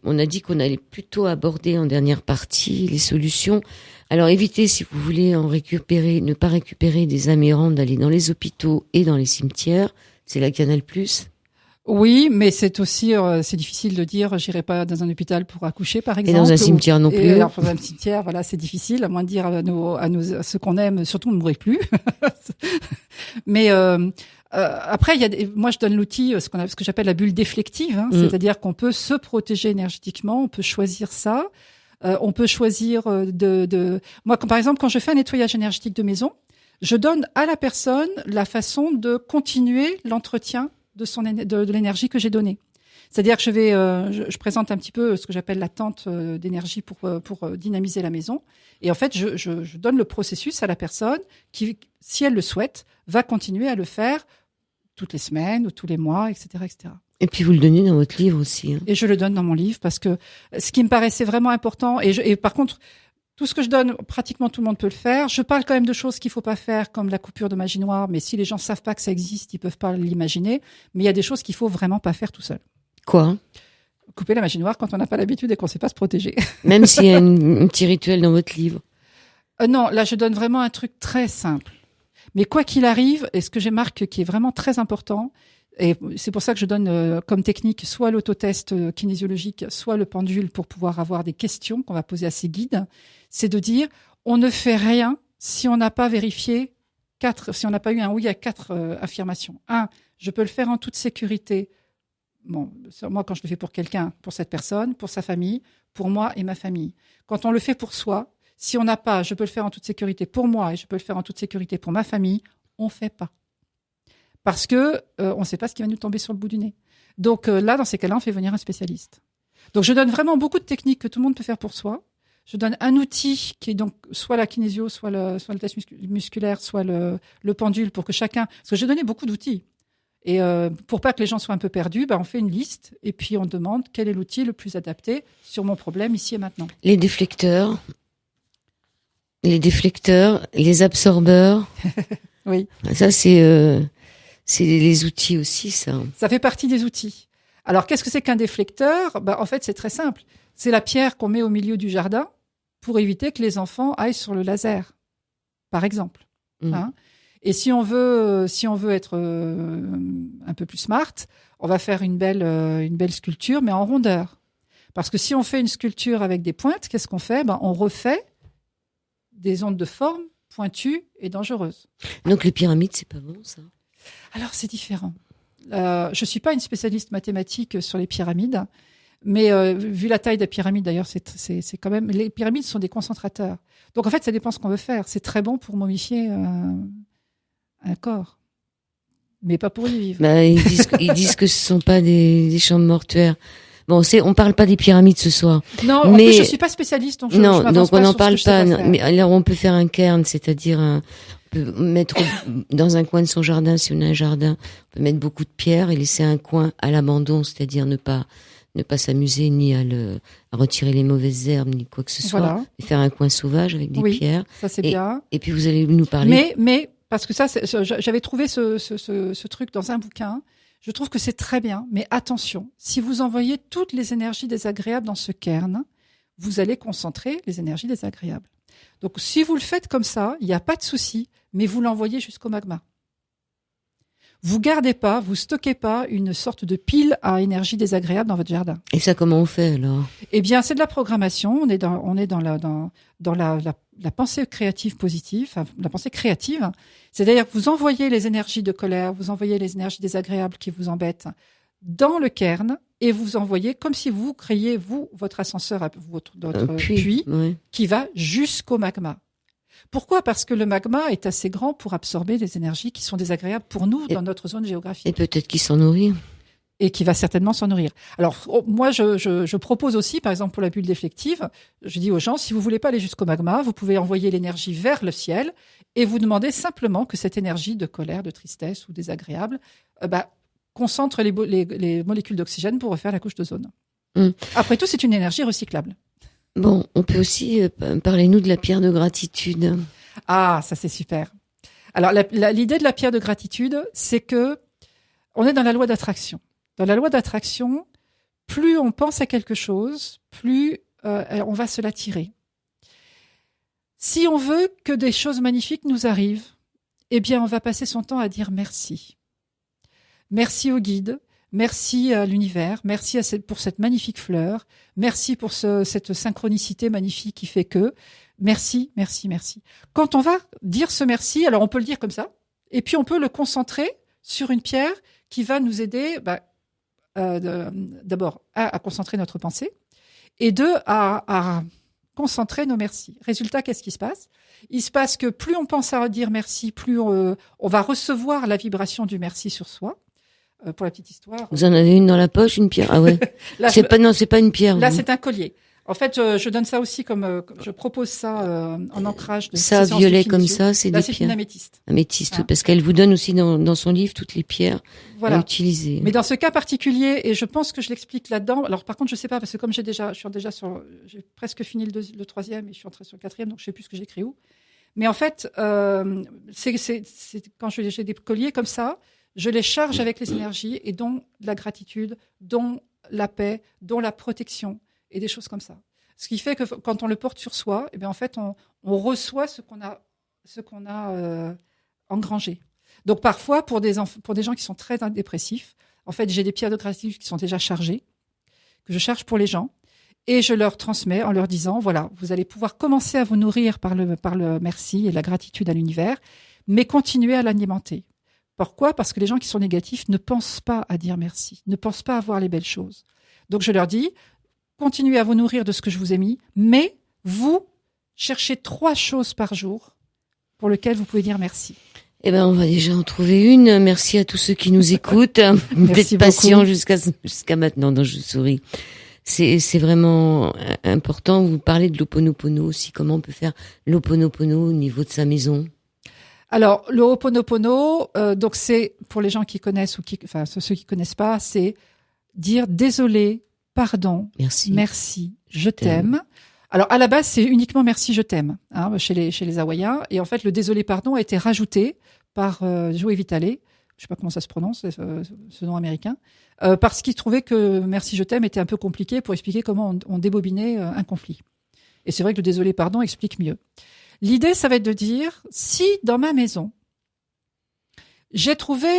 on a dit qu'on allait plutôt aborder en dernière partie les solutions. Alors évitez, si vous voulez ne pas récupérer des amérantes, d'aller dans les hôpitaux et dans les cimetières. C'est là qu'il y en a le plus. Oui, mais c'est aussi, c'est difficile de dire, j'irai pas dans un hôpital pour accoucher, par exemple. Et dans un cimetière non plus. Alors, dans un cimetière, voilà, c'est difficile, à moins de dire à ceux qu'on aime, surtout ne mourrez plus. Mais, après, moi, je donne l'outil, ce que j'appelle la bulle déflective, hein, c'est-à-dire qu'on peut se protéger énergétiquement, on peut choisir ça. On peut choisir moi, par exemple, quand je fais un nettoyage énergétique de maison, je donne à la personne la façon de continuer l'entretien de l'énergie que j'ai donnée. C'est-à-dire que je présente un petit peu ce que j'appelle la tente d'énergie pour dynamiser la maison. Et en fait, je donne le processus à la personne qui, si elle le souhaite, va continuer à le faire toutes les semaines ou tous les mois, etc., etc. Et puis vous le donnez dans votre livre aussi. Hein. Et je le donne dans mon livre parce que ce qui me paraissait vraiment important, et par contre, tout ce que je donne, pratiquement tout le monde peut le faire. Je parle quand même de choses qu'il faut pas faire, comme la coupure de magie noire, mais si les gens savent pas que ça existe, ils peuvent pas l'imaginer. Mais il y a des choses qu'il faut vraiment pas faire tout seul. Quoi? couper la magie noire quand on n'a pas l'habitude et qu'on ne sait pas se protéger. Même s'il y a un petit rituel dans votre livre. Non, là, je donne vraiment un truc très simple. Mais quoi qu'il arrive, et ce que j'ai marqué qui est vraiment très important, et c'est pour ça que je donne comme technique soit l'autotest kinésiologique, soit le pendule pour pouvoir avoir des questions qu'on va poser à ces guides, c'est de dire on ne fait rien si on n'a pas vérifié si on n'a pas eu un oui à 4 affirmations. 1, je peux le faire en toute sécurité. Bon, moi, quand je le fais pour quelqu'un, pour cette personne, pour sa famille, pour moi et ma famille. Quand on le fait pour soi, si on n'a pas, je peux le faire en toute sécurité pour moi et je peux le faire en toute sécurité pour ma famille, on fait pas. Parce que on ne sait pas ce qui va nous tomber sur le bout du nez. Donc là, dans ces cas-là, on fait venir un spécialiste. Donc je donne vraiment beaucoup de techniques que tout le monde peut faire pour soi. Je donne un outil qui est donc soit la kinésio, soit le test musculaire, soit le pendule pour que chacun... Parce que j'ai donné beaucoup d'outils. Et pour pas que les gens soient un peu perdus, on fait une liste et puis on demande quel est l'outil le plus adapté sur mon problème ici et maintenant. Les déflecteurs, les absorbeurs. Oui. Ça, c'est les outils aussi, ça. Ça fait partie des outils. Alors, qu'est-ce que c'est qu'un déflecteur ? En fait, c'est très simple. C'est la pierre qu'on met au milieu du jardin pour éviter que les enfants aillent sur le laser, par exemple. Hein ? Et si on veut être un peu plus smart, on va faire une belle sculpture, mais en rondeur. Parce que si on fait une sculpture avec des pointes, qu'est-ce qu'on fait ? On refait des ondes de forme pointues et dangereuses. Donc les pyramides, c'est pas bon, ça ? Alors, c'est différent. Je suis pas une spécialiste mathématique sur les pyramides, mais vu la taille des pyramides, d'ailleurs, c'est quand même... Les pyramides sont des concentrateurs. Donc, en fait, ça dépend ce qu'on veut faire. C'est très bon pour momifier un corps, mais pas pour y vivre. Ils disent que ce sont pas des chambres mortuaires. Bon, on parle pas des pyramides ce soir. Non, en plus, je suis pas spécialiste, donc je m'avance pas on n'en sur parle ce que je sais pas. faire. Mais alors, on peut faire un cairn, c'est-à-dire on peut mettre dans un coin de son jardin, si on a un jardin, on peut mettre beaucoup de pierres et laisser un coin à l'abandon, c'est-à-dire ne pas s'amuser ni à retirer les mauvaises herbes ni quoi que ce soit, Voilà. Et faire un coin sauvage avec des pierres. Ça c'est bien. Et puis vous allez nous parler. Mais parce que ça, j'avais trouvé ce truc dans un bouquin. Je trouve que c'est très bien, mais attention, si vous envoyez toutes les énergies désagréables dans ce cairn, vous allez concentrer les énergies désagréables. Donc, si vous le faites comme ça, il n'y a pas de souci, mais vous l'envoyez jusqu'au magma. Vous gardez pas, vous stockez pas une sorte de pile à énergie désagréable dans votre jardin. Et ça, comment on fait alors ? Eh bien, c'est de la programmation. On est dans la pensée créative positive, enfin, la pensée créative. C'est-à-dire que vous envoyez les énergies de colère, vous envoyez les énergies désagréables qui vous embêtent dans le cairn et vous envoyez comme si vous créiez, votre ascenseur, votre puits ouais. Qui va jusqu'au magma. Pourquoi ? Parce que le magma est assez grand pour absorber des énergies qui sont désagréables pour nous dans notre zone géographique. Et peut-être qu'il s'en nourrit. Et qui va certainement s'en nourrir. Alors, moi, je propose aussi, par exemple, pour la bulle déflective, je dis aux gens, si vous voulez pas aller jusqu'au magma, vous pouvez envoyer l'énergie vers le ciel et vous demandez simplement que cette énergie de colère, de tristesse ou désagréable, concentre les molécules d'oxygène pour refaire la couche d'ozone. Après tout, c'est une énergie recyclable. Bon, on peut aussi parler, nous, de la pierre de gratitude. Ah, ça c'est super. Alors, l'idée de la pierre de gratitude, c'est que on est dans la loi d'attraction. Dans la loi d'attraction, plus on pense à quelque chose, plus on va se l'attirer. Si on veut que des choses magnifiques nous arrivent, eh bien, on va passer son temps à dire merci. Merci au guide, merci à l'univers, merci pour cette magnifique fleur, merci pour cette synchronicité magnifique qui fait que, merci, merci, merci. Quand on va dire ce merci, alors on peut le dire comme ça, et puis on peut le concentrer sur une pierre qui va nous aider, d'abord, à concentrer notre pensée, et deux, à concentrer nos merci. Résultat, qu'est-ce qui se passe ? Il se passe que plus on pense à dire merci, plus on va recevoir la vibration du merci sur soi. Pour la petite histoire. Vous en avez une dans la poche, une pierre ? Ah ouais. Là, c'est pas une pierre. Là, c'est un collier. En fait, je donne ça aussi je propose ça en ancrage de ça violet comme ça, c'est là, des c'est pierres. Une améthyste. Améthyste, hein. Parce qu'elle vous donne aussi dans son livre toutes les pierres à utiliser. Mais dans ce cas particulier, et je pense que je l'explique là-dedans. Alors, par contre, je sais pas parce que comme j'ai presque fini le 3e et je suis entrée sur le 4e, donc je sais plus ce que j'écris où. Mais en fait, c'est quand j'ai des colliers comme ça. Je les charge avec les énergies et dont la gratitude, dont la paix, dont la protection et des choses comme ça. Ce qui fait que quand on le porte sur soi, eh bien en fait on reçoit ce qu'on a engrangé. Donc parfois pour des gens qui sont très dépressifs, en fait j'ai des pierres de gratitude qui sont déjà chargées, que je charge pour les gens, et je leur transmets en leur disant voilà, vous allez pouvoir commencer à vous nourrir par le merci et la gratitude à l'univers, mais continuez à l'alimenter. Pourquoi ? Parce que les gens qui sont négatifs ne pensent pas à dire merci, ne pensent pas à voir les belles choses. Donc je leur dis continuez à vous nourrir de ce que je vous ai mis, mais vous cherchez 3 choses par jour pour lesquelles vous pouvez dire merci. Eh ben, on va déjà en trouver une. Merci à tous ceux qui nous écoutent. D'être patients jusqu'à maintenant dans Je souris. C'est vraiment important. Vous parlez de l'Ho'oponopono aussi. Comment on peut faire l'Ho'oponopono au niveau de sa maison? Alors, le Ho'oponopono, donc c'est pour les gens qui connaissent ceux qui connaissent pas, c'est dire désolé, pardon, merci, je t'aime. Alors à la base, c'est uniquement merci, je t'aime chez les Hawaïens. Et en fait, le désolé, pardon a été rajouté par Joey Vitale. Je sais pas comment ça se prononce, ce nom américain, parce qu'il trouvait que merci, je t'aime était un peu compliqué pour expliquer comment on débobinait un conflit. Et c'est vrai que le désolé, pardon explique mieux. L'idée, ça va être de dire, si dans ma maison, j'ai trouvé,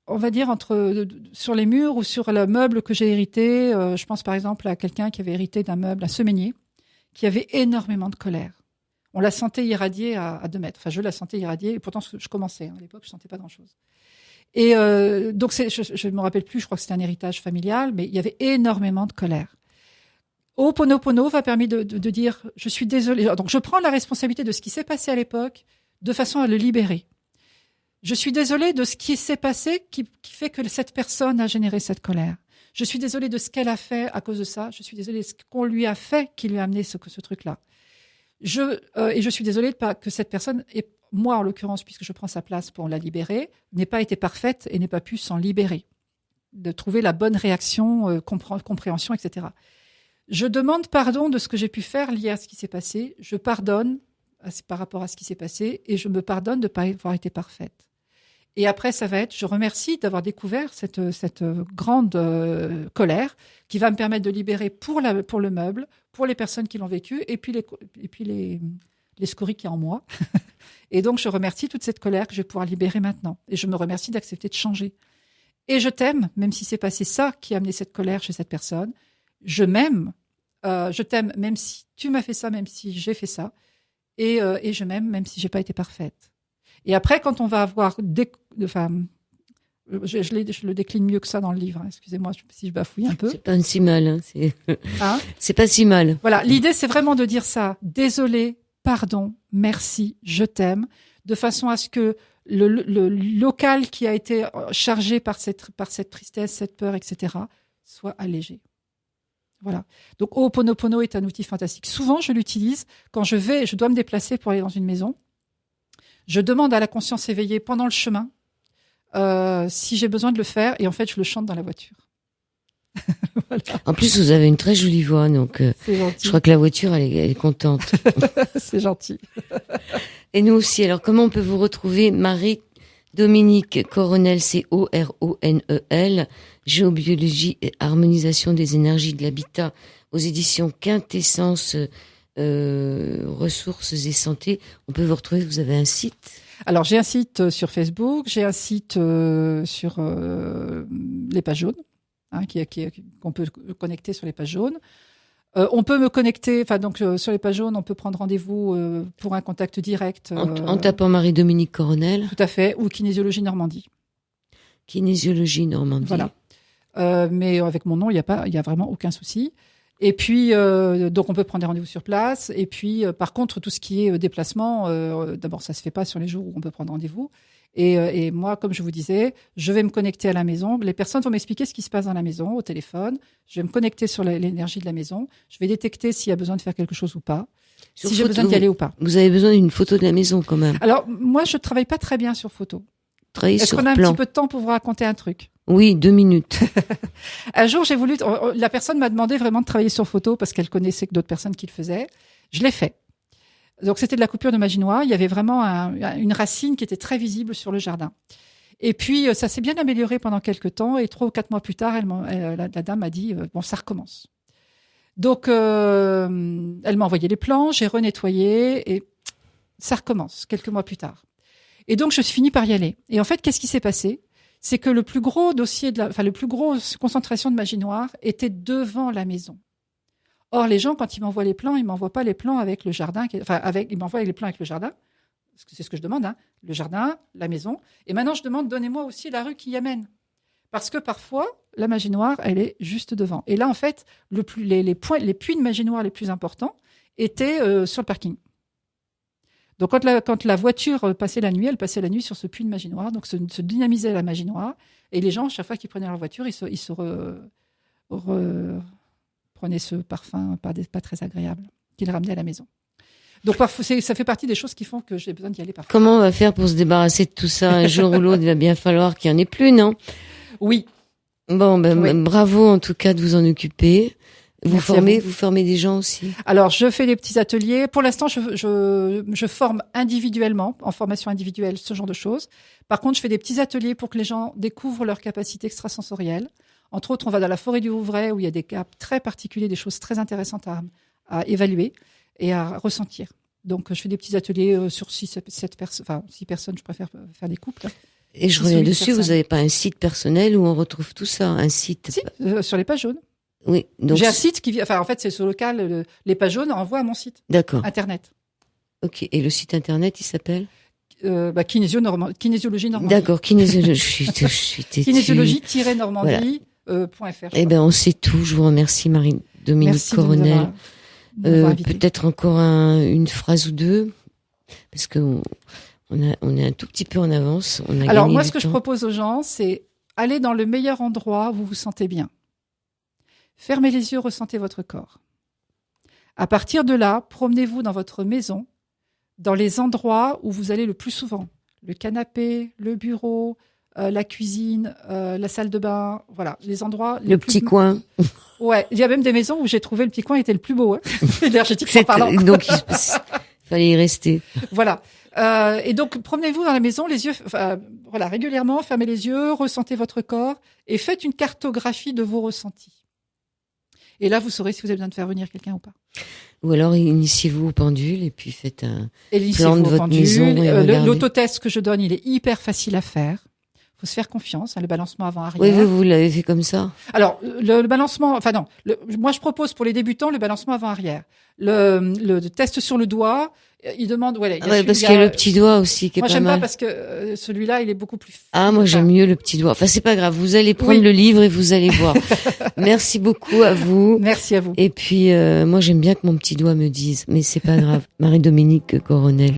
on va dire, sur les murs ou sur le meuble que j'ai hérité, je pense par exemple à quelqu'un qui avait hérité d'un meuble, un semainier, qui avait énormément de colère. On la sentait irradier à 2 mètres. Enfin, je la sentais irradier, et pourtant je commençais. À l'époque, je sentais pas grand-chose. Et donc, je ne me rappelle plus, je crois que c'était un héritage familial, mais il y avait énormément de colère. Ho'oponopono va permettre de dire « je suis désolé ». Donc, je prends la responsabilité de ce qui s'est passé à l'époque de façon à le libérer. Je suis désolée de ce qui s'est passé qui fait que cette personne a généré cette colère. Je suis désolée de ce qu'elle a fait à cause de ça. Je suis désolée de ce qu'on lui a fait qui lui a amené ce truc-là. Et je suis désolée que cette personne, et moi en l'occurrence, puisque je prends sa place pour la libérer, n'ait pas été parfaite et n'ait pas pu s'en libérer. De trouver la bonne réaction, compréhension, etc. Je demande pardon de ce que j'ai pu faire lié à ce qui s'est passé. Je pardonne par rapport à ce qui s'est passé et je me pardonne de ne pas avoir été parfaite. Et après, ça va être, je remercie d'avoir découvert cette grande colère qui va me permettre de libérer pour le meuble, pour les personnes qui l'ont vécu, et puis les scories qui en moi. Et donc, je remercie toute cette colère que je vais pouvoir libérer maintenant. Et je me remercie d'accepter de changer. Et je t'aime, même si c'est passé ça qui a amené cette colère chez cette personne. Je m'aime. Je t'aime, même si tu m'as fait ça, même si j'ai fait ça. Et je m'aime, même si j'ai pas été parfaite. Et après, quand on va avoir je le décline mieux que ça dans le livre. Hein. Excusez-moi si je bafouille un peu. C'est pas si mal. C'est pas si mal. Voilà. L'idée, c'est vraiment de dire ça. Désolé, pardon, merci, je t'aime, de façon à ce que le local qui a été chargé par cette tristesse, cette peur, etc., soit allégé. Voilà. Donc, Ho'oponopono est un outil fantastique. Souvent, je l'utilise quand je dois me déplacer pour aller dans une maison. Je demande à la conscience éveillée pendant le chemin si j'ai besoin de le faire, et en fait, je le chante dans la voiture. Voilà. En plus, vous avez une très jolie voix, donc je crois que la voiture, elle est contente. C'est gentil. Et nous aussi. Alors, comment on peut vous retrouver, Marie-Dominique Coronel, Coronel, Géobiologie et harmonisation des énergies de l'habitat, aux éditions Quintessence, ressources et santé. On peut vous retrouver, vous avez un site? Alors, j'ai un site sur Facebook, j'ai un site sur les pages jaunes, qu'on peut connecter sur les pages jaunes. On peut me connecter, sur les pages jaunes, on peut prendre rendez-vous pour un contact direct. En tapant Marie-Dominique Coronel. Tout à fait, ou Kinésiologie Normandie. Kinésiologie Normandie. Voilà. Mais avec mon nom, il y a vraiment aucun souci. Et puis, donc on peut prendre des rendez-vous sur place. Et puis, par contre, tout ce qui est déplacement, d'abord, ça se fait pas sur les jours où on peut prendre rendez-vous. Et moi, comme je vous disais, je vais me connecter à la maison. Les personnes vont m'expliquer ce qui se passe dans la maison, au téléphone. Je vais me connecter sur l'énergie de la maison. Je vais détecter s'il y a besoin de faire quelque chose ou pas. Si j'ai besoin d'y aller ou pas. Vous avez besoin d'une photo de la maison quand même. Alors, moi, je travaille pas très bien sur photo. Est-ce qu'on a un petit peu de temps pour vous raconter un truc? Oui, 2 minutes. Un jour, la personne m'a demandé vraiment de travailler sur photo parce qu'elle connaissait que d'autres personnes qui le faisaient. Je l'ai fait. Donc, c'était de la coupure de magie noire. Il y avait vraiment une racine qui était très visible sur le jardin. Et puis, ça s'est bien amélioré pendant quelques temps. Et 3 ou 4 mois plus tard, la dame m'a dit, bon, ça recommence. Donc, elle m'a envoyé les plans, j'ai renettoyé et ça recommence quelques mois plus tard. Et donc, je suis finie par y aller. Et en fait, qu'est-ce qui s'est passé? C'est que le plus gros le plus grosse concentration de magie noire était devant la maison. Or, les gens, quand ils m'envoient les plans, ils m'envoient pas les plans avec le jardin, ils m'envoient les plans avec le jardin. Parce que c'est ce que je demande, hein. Le jardin, la maison. Et maintenant, je demande, donnez-moi aussi la rue qui y amène. Parce que parfois, la magie noire, elle est juste devant. Et là, en fait, les puits de magie noire les plus importants étaient sur le parking. Donc, quand la voiture passait la nuit, elle passait la nuit sur ce puits de magie noire. Donc, se dynamisait la magie noire. Et les gens, chaque fois qu'ils prenaient leur voiture, ils se prenaient ce parfum pas très agréable qu'ils ramenaient à la maison. Donc, parfois, ça fait partie des choses qui font que j'ai besoin d'y aller parfois. Comment on va faire pour se débarrasser de tout ça? Un jour ou l'autre, il va bien falloir qu'il n'y en ait plus, non? Oui. Bon, Oui. Bravo en tout cas de vous en occuper. Vous formez des gens aussi? Alors, je fais des petits ateliers. Pour l'instant, je forme individuellement, en formation individuelle, ce genre de choses. Par contre, je fais des petits ateliers pour que les gens découvrent leurs capacités extrasensorielles. Entre autres, on va dans la forêt du Vouvray où il y a des cas très particuliers, des choses très intéressantes à évaluer et à ressentir. Donc, je fais des petits ateliers sur 6 personnes. Je préfère faire des couples. Et je reviens dessus, vous n'avez pas un site personnel où on retrouve tout ça? Un site? Si, sur les pages jaunes. Oui. Donc j'ai un site en fait, c'est ce local, les pages jaunes envoient à mon site. D'accord. Internet. Ok. Et le site internet, il s'appelle? Kinésiologie Normandie. D'accord, kinésiologie. je suis têtue. Kinésiologie-normandie.fr. Eh ben, on sait tout. Je vous remercie, Marie-Dominique Coronel. Peut-être encore une phrase ou deux, parce que on est un tout petit peu en avance. Alors, moi, ce que je propose aux gens, c'est aller dans le meilleur endroit où vous vous sentez bien. Fermez les yeux, ressentez votre corps. À partir de là, promenez-vous dans votre maison, dans les endroits où vous allez le plus souvent. Le canapé, le bureau, la cuisine, la salle de bain, voilà, les endroits. Le petit coin. Ouais, il y a même des maisons où j'ai trouvé le petit coin était le plus beau, hein, énergétiquement parlant. Donc, fallait y rester. Voilà. Et donc, promenez-vous dans la maison, les yeux, régulièrement, fermez les yeux, ressentez votre corps et faites une cartographie de vos ressentis. Et là, vous saurez si vous avez besoin de faire venir quelqu'un ou pas. Ou alors, initiez-vous au pendule et puis faites un plan de votre maison. L'autotest que je donne, il est hyper facile à faire. Faut se faire confiance, le balancement avant-arrière. Oui, vous l'avez fait comme ça? Alors, le balancement, moi je propose pour les débutants le balancement avant-arrière. Le test sur le doigt, il demande, parce qu'il y a le petit doigt aussi qui est pas mal. Moi j'aime pas parce que celui-là, il est beaucoup plus. Moi j'aime mieux le petit doigt. Enfin, c'est pas grave, vous allez prendre le livre et vous allez voir. Merci beaucoup à vous. Merci à vous. Et puis, moi j'aime bien que mon petit doigt me dise, mais c'est pas grave. Marie-Dominique Coronel.